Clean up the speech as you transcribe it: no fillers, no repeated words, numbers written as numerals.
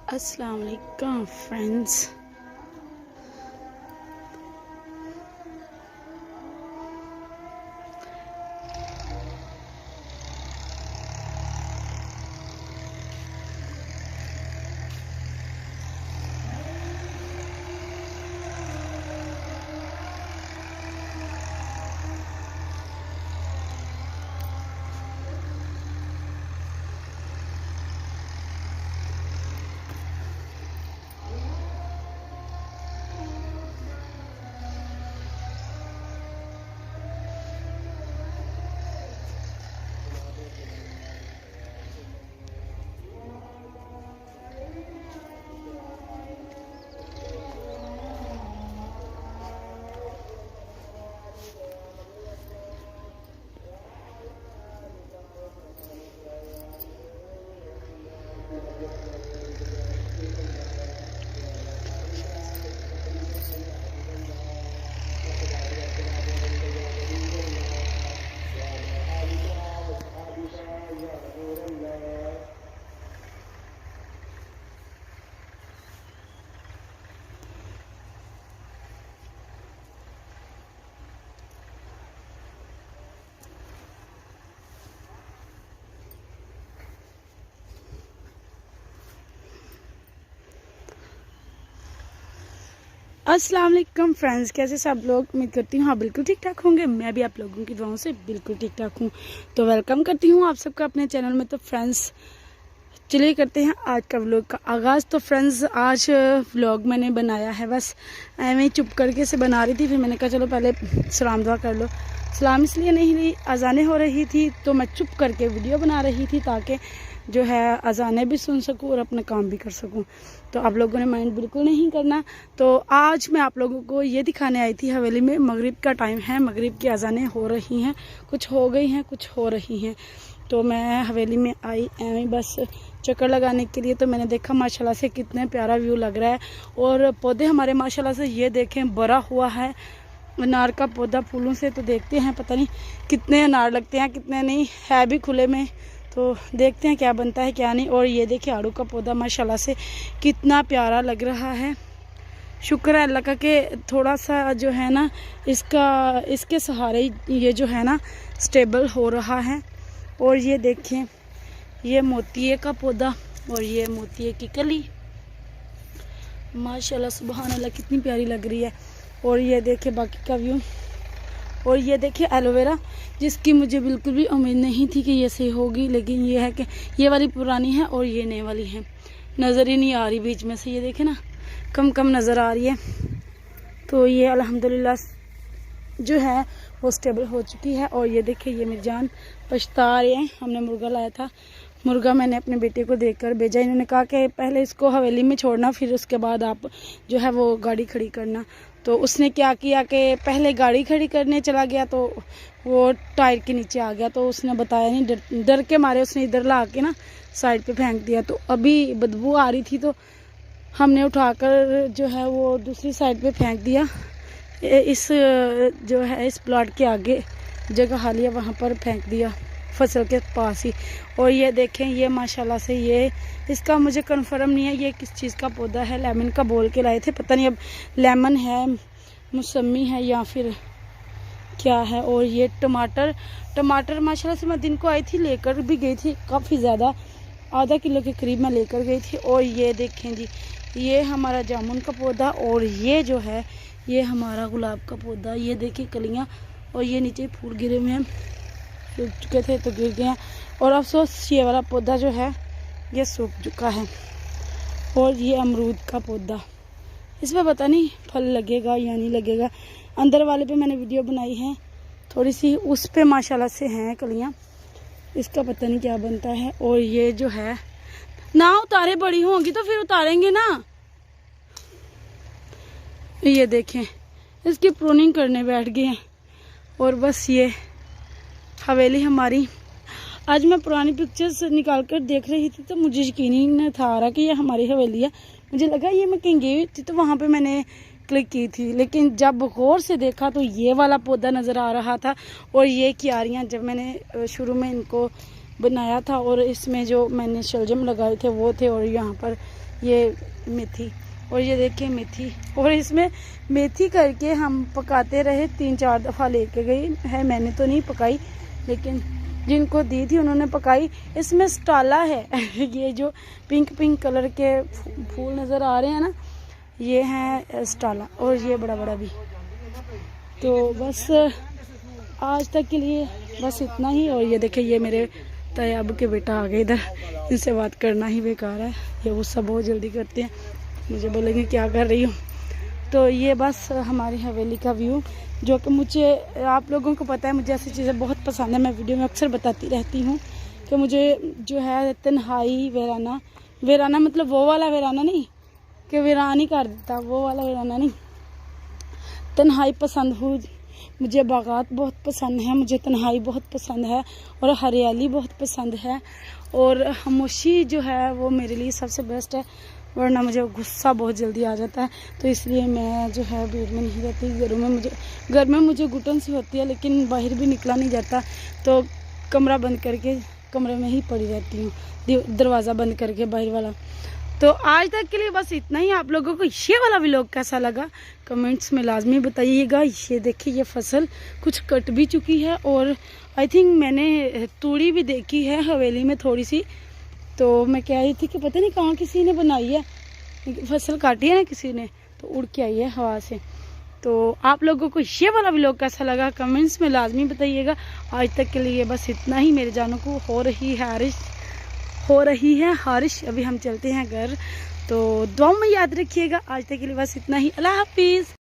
अस्सलाम वालेकुम फ्रेंड्स। अस्सलाम वालेकुम फ्रेंड्स, कैसे सब लोग? उम्मीद करती हूँ आप बिल्कुल ठीक ठाक होंगे। मैं भी आप लोगों की दुआओं से बिल्कुल ठीक ठाक हूँ। तो वेलकम करती हूँ आप सबका अपने चैनल में। तो फ्रेंड्स चलिए करते हैं आज का व्लॉग का आगाज़। तो फ्रेंड्स आज व्लॉग मैंने बनाया है बस ऐਵੇਂ ही चुप करके से बना रही थी। फिर मैंने कहा चलो पहले सलाम दुआ कर लो। सलाम इसलिए नहीं ली, अजानें हो रही थी तो मैं चुप करके वीडियो बना रही थी ताकि जो है अजानें भी सुन सकूं और अपना काम भी कर सकूं। तो आप लोगों ने माइंड बिल्कुल नहीं करना। तो आज मैं आप लोगों को ये दिखाने आई थी हवेली में। मगरिब का टाइम है, मगरिब की अजानें हो रही हैं, कुछ हो गई हैं कुछ हो रही हैं। तो मैं हवेली में आई ऐਵੇਂ बस चक्कर लगाने के लिए। तो मैंने देखा माशाल्लाह से कितने प्यारा व्यू लग रहा है। और पौधे हमारे माशाल्लाह से ये देखें बड़ा हुआ है अनार का पौधा फूलों से। तो देखते हैं पता नहीं कितने अनार लगते हैं कितने नहीं, है भी खुले में। तो देखते हैं क्या बनता है क्या नहीं। और ये देखिए आड़ू का पौधा माशाल्लाह से कितना प्यारा लग रहा है। शुक्र है अल्लाह का कि थोड़ा सा जो है ना इसके सहारे ये जो है ना स्टेबल हो रहा है। और ये देखें ये मोतिये का पौधा और ये मोतिये की कली माशाल्लाह सुभान अल्लाह कितनी प्यारी लग रही है। और ये देखें बाकी का व्यू। और ये देखिए एलोवेरा जिसकी मुझे बिल्कुल भी उम्मीद नहीं थी कि ये सही होगी, लेकिन ये है कि ये वाली पुरानी है और ये नई वाली है। नज़र ही नहीं आ रही बीच में से, ये देखें ना कम कम नज़र आ रही है। तो ये अल्हम्दुलिल्लाह जो है वो स्टेबल हो चुकी है। और ये देखिए ये मेरी जान पछता रहे हैं। हमने मुर्गा लाया था, मुर्गा मैंने अपने बेटे को देकर भेजा। इन्होंने कहा कि पहले इसको हवेली में छोड़ना फिर उसके बाद आप जो है वो गाड़ी खड़ी करना। तो उसने क्या किया कि पहले गाड़ी खड़ी करने चला गया तो वो टायर के नीचे आ गया। तो उसने बताया नहीं, डर के मारे उसने इधर ला के ना साइड पे फेंक दिया। तो अभी बदबू आ रही थी तो हमने उठाकर जो है वो दूसरी साइड पे फेंक दिया। इस जो है इस प्लॉट के आगे जगह खाली है वहाँ पर फेंक दिया फसल के पास ही। और ये देखें ये माशाल्लाह से ये इसका मुझे कंफर्म नहीं है ये किस चीज़ का पौधा है। लेमन का बोल के लाए थे, पता नहीं अब लेमन है मौसमी है या फिर क्या है। और ये टमाटर माशाल्लाह से मैं दिन को आई थी लेकर भी गई थी काफ़ी ज़्यादा, आधा किलो के करीब मैं लेकर गई थी। और ये देखें जी ये हमारा जामुन का पौधा और ये जो है ये हमारा गुलाब का पौधा। ये देखिए कलियाँ और ये नीचे फूल गिरे हुए हैं, सूख चुके थे तो गिर गए हैं। और अफसोस ये वाला पौधा जो है ये सूख चुका है। और ये अमरूद का पौधा, इसमें पता नहीं फल लगेगा या नहीं लगेगा। अंदर वाले पे मैंने वीडियो बनाई है थोड़ी सी, उस पे माशाल्लाह से हैं कलियाँ, इसका पता नहीं क्या बनता है। और ये जो है ना उतारे बड़ी होंगी तो फिर उतारेंगे ना। ये देखें इसकी प्रूनिंग करने बैठ गए हैं। और बस ये हवेली हमारी। आज मैं पुरानी पिक्चर्स निकाल कर देख रही थी तो मुझे यकीन ही नहीं था आ रहा कि ये हमारी हवेली है। मुझे लगा ये मैं कहीं गई थी तो वहाँ पे मैंने क्लिक की थी, लेकिन जब गौर से देखा तो ये वाला पौधा नज़र आ रहा था। और ये क्यारियाँ जब मैंने शुरू में इनको बनाया था, और इसमें जो मैंने शलजम लगाए थे वो थे, और यहाँ पर ये मेथी, और ये देखिए मेथी, और इसमें मेथी करके हम पकाते रहे, 3-4 दफ़ा लेके गई है। मैंने तो नहीं पकाई, लेकिन जिनको दी थी उन्होंने पकाई। इसमें स्टाला है ये जो पिंक पिंक कलर के फूल नज़र आ रहे हैं ना, ये हैं स्टाला, और ये बड़ा बड़ा भी। तो बस आज तक के लिए बस इतना ही। और ये देखिए ये मेरे तैयाब के बेटा आ गए इधर, इनसे बात करना ही बेकार है, ये गुस्सा बहुत जल्दी करते हैं, मुझे बोलेंगे क्या कर रही हो। तो ये बस हमारी हवेली का व्यू, जो कि मुझे, आप लोगों को पता है मुझे ऐसी चीज़ें बहुत पसंद है, मैं वीडियो में अक्सर बताती रहती हूँ कि मुझे जो है तन्हाई वीराना, वीराना मतलब वो वाला वीराना नहीं कि वीरान ही कर देता, वो वाला वीराना नहीं, तन्हाई पसंद हूँ। मुझे बागात बहुत पसंद है, मुझे तन्हाई बहुत पसंद है, और हरियाली बहुत पसंद है, और खामोशी जो है वो मेरे लिए सबसे बेस्ट है, वरना मुझे गुस्सा बहुत जल्दी आ जाता है। तो इसलिए मैं जो है भीड़ में नहीं रहती। घर में मुझे घुटन सी होती है, लेकिन बाहर भी निकला नहीं जाता, तो कमरा बंद करके कमरे में ही पड़ी रहती हूँ, दरवाज़ा बंद करके बाहर वाला। तो आज तक के लिए बस इतना ही। आप लोगों को ये वाला व्लॉग कैसा लगा कमेंट्स में लाजमी बताइएगा। ये देखिए ये फसल कुछ कट भी चुकी है, और आई थिंक मैंने तूड़ी भी देखी है हवेली में थोड़ी सी, तो मैं कह रही थी कि पता नहीं कहाँ किसी ने बनाई है, फसल काटी है ना किसी ने, तो उड़ के आई है हवा से। तो आप लोगों को ये वाला व्लॉग कैसा लगा कमेंट्स में लाजमी बताइएगा। आज तक के लिए बस इतना ही। मेरे जानों को हो रही है हारिश, अभी हम चलते हैं घर, तो दुआ में याद रखिएगा। आज तक के लिए बस इतना ही। अल्लाह हाफिज़।